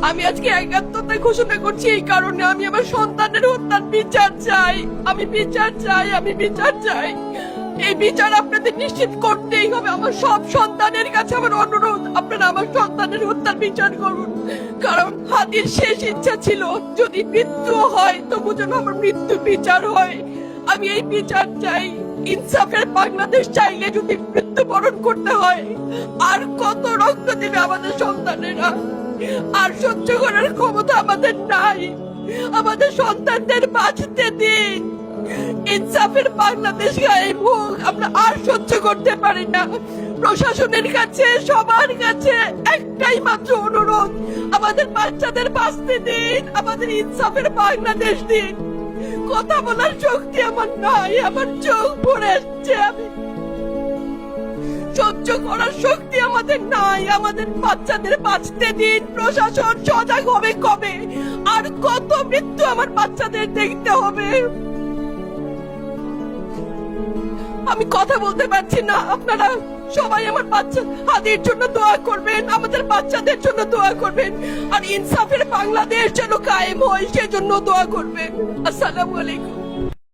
আমি আজকে একাত্মতা ঘোষণা করছি এই কারণে, আমি আমার সন্তানের হত্যার বিচার চাই। আমি বিচার চাই, আমি বিচার চাই। এই বিচার আপনাদের নিশ্চিত করতেই হবে। আমার সব সন্তানের কাছে আমার অনুরোধ, আপনারা আমার সন্তানের হত্যার বিচার করুন। কারণ হাদির শেষ ইচ্ছা ছিল যদি মৃত্যু হয় তবু যেন আমার মৃত্যু বিচার হয়। আমি এই বিচার চাই। ইনসাফের বাংলাদেশ চাইলে যদি মৃত্যুবরণ করতে হয়, আর কত রক্ত দিবে আমাদের সন্তানেরা? আর সহ্য করার ক্ষমতা আমাদের নাই। আমাদের সন্তানদের বাঁচতে দিন। ইনসাফের বাংলাদেশ গায়েব হোক। আমরা আর সহ্য করতে পারি না। প্রশাসনের কাছে, সবার কাছে একটাই মাত্র অনুরোধ, আমাদের বাচ্চাদের বাঁচতে দিন, আমাদের ইনসাফের বাংলাদেশ দিন। কথা বলার শক্তি আমার নাই, আমার চোখ ভরে আসছে। আমি সহ্য করার শক্তি আমাদের নাই। আমাদের বাচ্চাদের বাঁচতে দিন। প্রশাসন সজাগ হবে কবে? আর কত মৃত্যু আমার বাচ্চাদের দেখতে হবে? আমি কথা বলতে পারছি না। আপনারা সবাই আমার বাচ্চা হাদির জন্য দোয়া করবেন, আমাদের বাচ্চাদের জন্য দোয়া করবেন, আর ইনসাফের বাংলাদেশ যেন কায়েম হয় সেজন্য দোয়া করবেন। আসসালামু আলাইকুম।